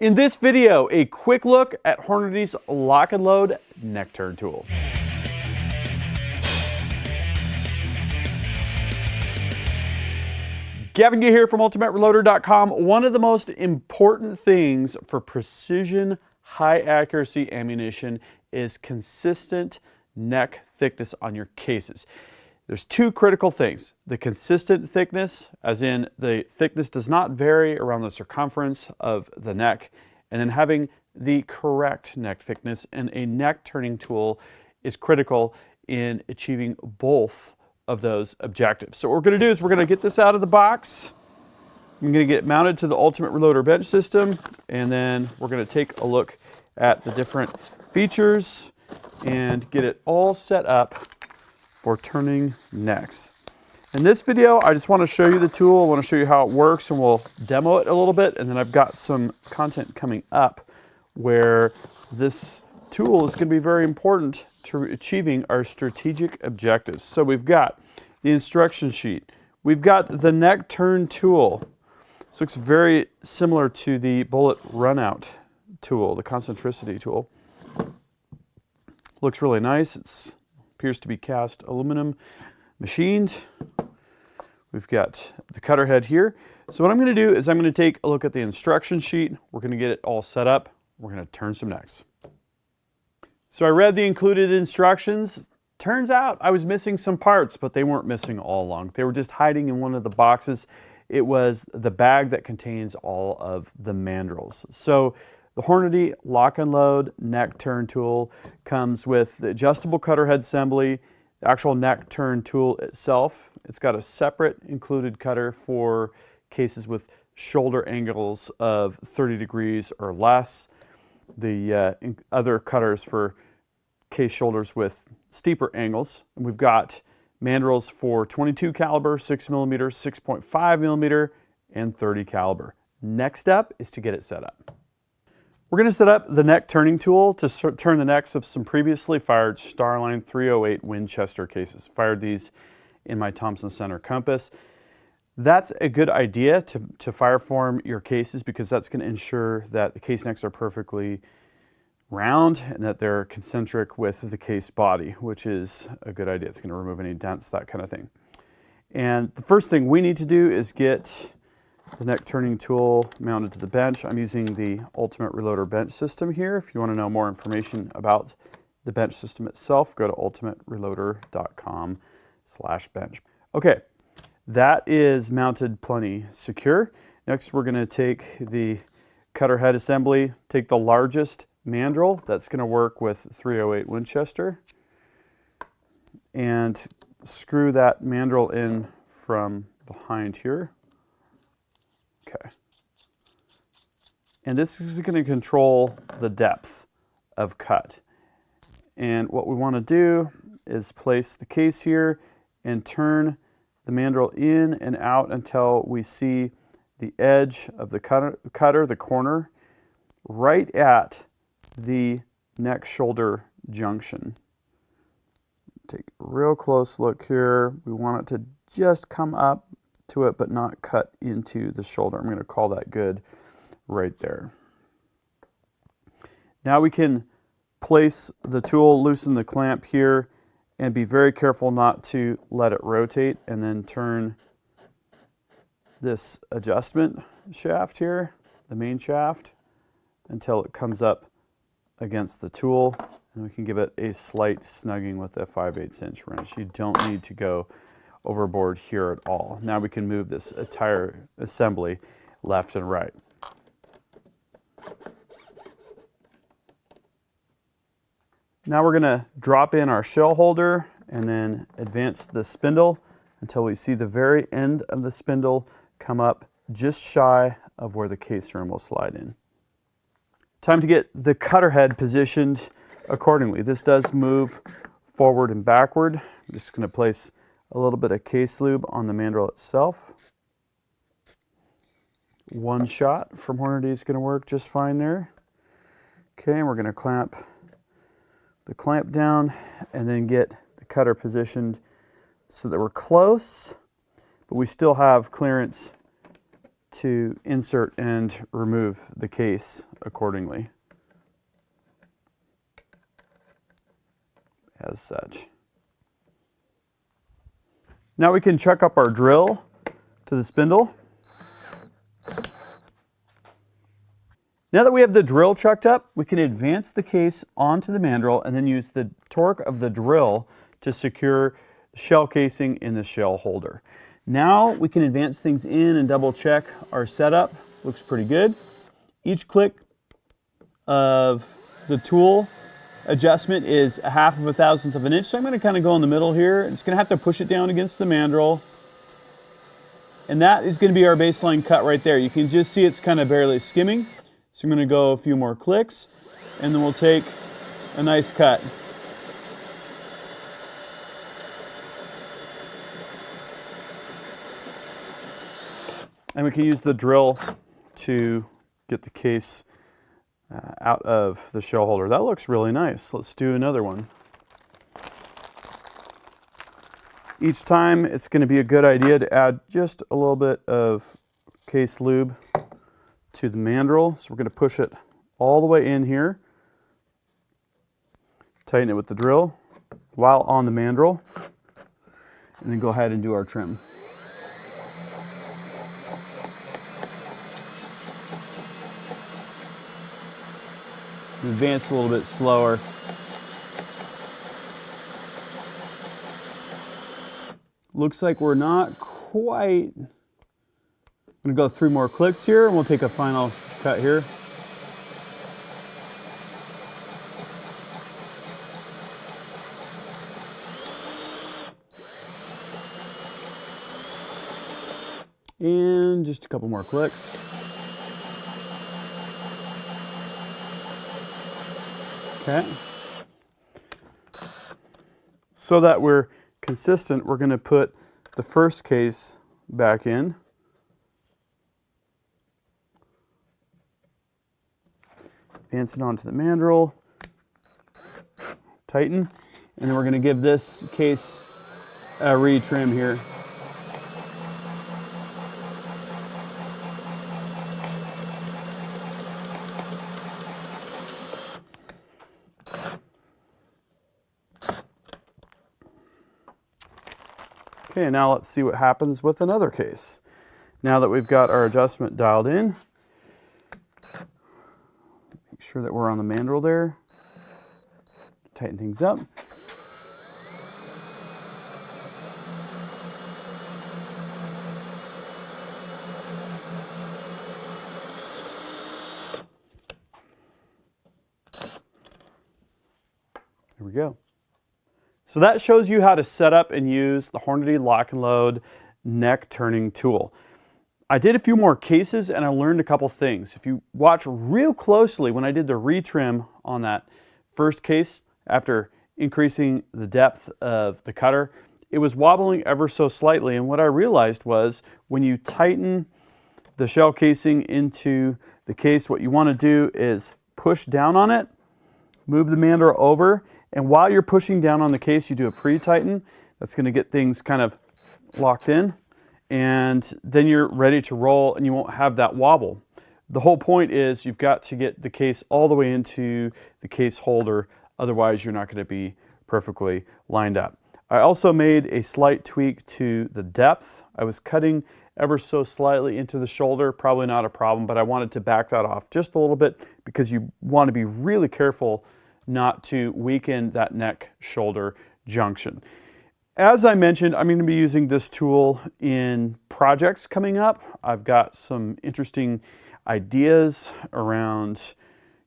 In this video, a quick look at Hornady's Lock and Load Neck Turn tool. Gavin Gee here from UltimateReloader.com. One of the most important things for precision, high accuracy ammunition is consistent neck thickness on your cases. There's two critical things. The consistent thickness, as in the thickness does not vary around the circumference of the neck, and then having the correct neck thickness, and a neck turning tool is critical in achieving both of those objectives. So what we're going to do is we're going to get this out of the box. I'm going to get it mounted to the Ultimate Reloader bench system, and then we're going to take a look at the different features and get it all set up for turning necks. In this video, I just want to show you the tool. I want to show you how it works, and we'll demo it a little bit, and then I've got some content coming up where this tool is going to be very important to achieving our strategic objectives. So we've got the instruction sheet. We've got the neck turn tool. This looks very similar to the bullet runout tool, the concentricity tool. Looks really nice. It appears to be cast aluminum machined. We've got the cutter head here. So what I'm going to do is I'm going to take a look at the instruction sheet. We're going to get it all set up. We're going to turn some necks. So I read the included instructions. Turns out I was missing some parts, but they weren't missing all along. They were just hiding in one of the boxes. It was the bag that contains all of the mandrels. So the Hornady Lock and Load Neck Turn tool comes with the adjustable cutter head assembly, the actual neck turn tool itself. It's got a separate included cutter for cases with shoulder angles of 30 degrees or less. The other cutters for case shoulders with steeper angles. And we've got mandrels for 22 caliber, 6 millimeter, 6.5 millimeter, and 30 caliber. Next up is to get it set up. We're going to set up the neck turning tool to turn the necks of some previously fired Starline 308 Winchester cases. Fired these in my Thompson Center compass. That's a good idea to fire form your cases, because that's going to ensure that the case necks are perfectly round and that they're concentric with the case body, which is a good idea. It's going to remove any dents, that kind of thing. And the first thing we need to do is get the neck turning tool mounted to the bench. I'm using the Ultimate Reloader bench system here. If you want to know more information about the bench system itself, go to ultimatereloader.com/bench. Okay, that is mounted plenty secure. Next, we're going to take the cutter head assembly, take the largest mandrel that's going to work with 308 Winchester, and screw that mandrel in from behind here. Okay. And this is going to control the depth of cut. And what we want to do is place the case here and turn the mandrel in and out until we see the edge of the cutter, the corner, right at the neck shoulder junction. Take a real close look here. We want it to just come up to it but not cut into the shoulder. I'm going to call that good right there. Now we can place the tool, loosen the clamp here, and be very careful not to let it rotate, and then turn this adjustment shaft here, the main shaft, until it comes up against the tool, and we can give it a slight snugging with a 5/8" wrench. You don't need to go overboard here at all. Now we can move this entire assembly left and right. Now we're going to drop in our shell holder and then advance the spindle until we see the very end of the spindle come up just shy of where the case rim will slide in. Time to get the cutter head positioned accordingly. This does move forward and backward. I'm just going to place a little bit of case lube on the mandrel itself. One shot from Hornady is going to work just fine there. Okay, and we're going to clamp the clamp down and then get the cutter positioned so that we're close, but we still have clearance to insert and remove the case accordingly, as such. Now we can chuck up our drill to the spindle. Now that we have the drill chucked up, we can advance the case onto the mandrel and then use the torque of the drill to secure the shell casing in the shell holder. Now we can advance things in and double check our setup. Looks pretty good. Each click of the tool adjustment is 1/2 of a thousandth of an inch. So I'm going to kind of go in the middle here. It's going to have to push it down against the mandrel. And that is going to be our baseline cut right there. You can just see it's kind of barely skimming. So I'm going to go a few more clicks and then we'll take a nice cut. And we can use the drill to get the case out of the shell holder. That looks really nice. Let's do another one. Each time it's going to be a good idea to add just a little bit of case lube to the mandrel. So we're going to push it all the way in here. Tighten it with the drill while on the mandrel. And then go ahead and do our trim. Advance a little bit slower. Looks like we're not quite. I'm going to go 3 more clicks here and we'll take a final cut here. And just a couple more clicks. Okay. So that we're consistent, we're going to put the first case back in. Advance it onto the mandrel. Tighten. And then we're going to give this case a retrim here. Okay, now let's see what happens with another case. Now that we've got our adjustment dialed in, make sure that we're on the mandrel there. Tighten things up. There we go. So that shows you how to set up and use the Hornady Lock and Load neck turning tool. I did a few more cases and I learned a couple things. If you watch real closely when I did the retrim on that first case, after increasing the depth of the cutter, it was wobbling ever so slightly. And what I realized was when you tighten the shell casing into the case, what you want to do is push down on it, move the mandrel over, and while you're pushing down on the case, you do a pre-tighten. That's going to get things kind of locked in, and then you're ready to roll and you won't have that wobble. The whole point is you've got to get the case all the way into the case holder, otherwise you're not going to be perfectly lined up. I also made a slight tweak to the depth. I was cutting ever so slightly into the shoulder, probably not a problem, but I wanted to back that off just a little bit because you want to be really careful not to weaken that neck-shoulder junction. As I mentioned, I'm going to be using this tool in projects coming up. I've got some interesting ideas around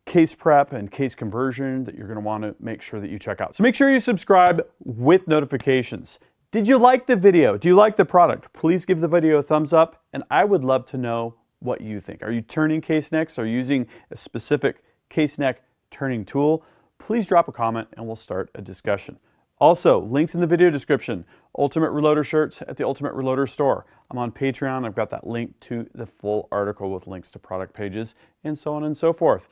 case prep and case conversion that you're going to want to make sure that you check out. So make sure you subscribe with notifications. Did you like the video? Do you like the product? Please give the video a thumbs up, and I would love to know what you think. Are you turning case necks or using a specific case neck turning tool? Please drop a comment and we'll start a discussion. Also, links in the video description. Ultimate Reloader shirts at the Ultimate Reloader store. I'm on Patreon. I've got that link to the full article with links to product pages and so on and so forth.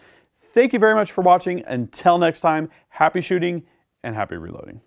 Thank you very much for watching. Until next time, happy shooting and happy reloading.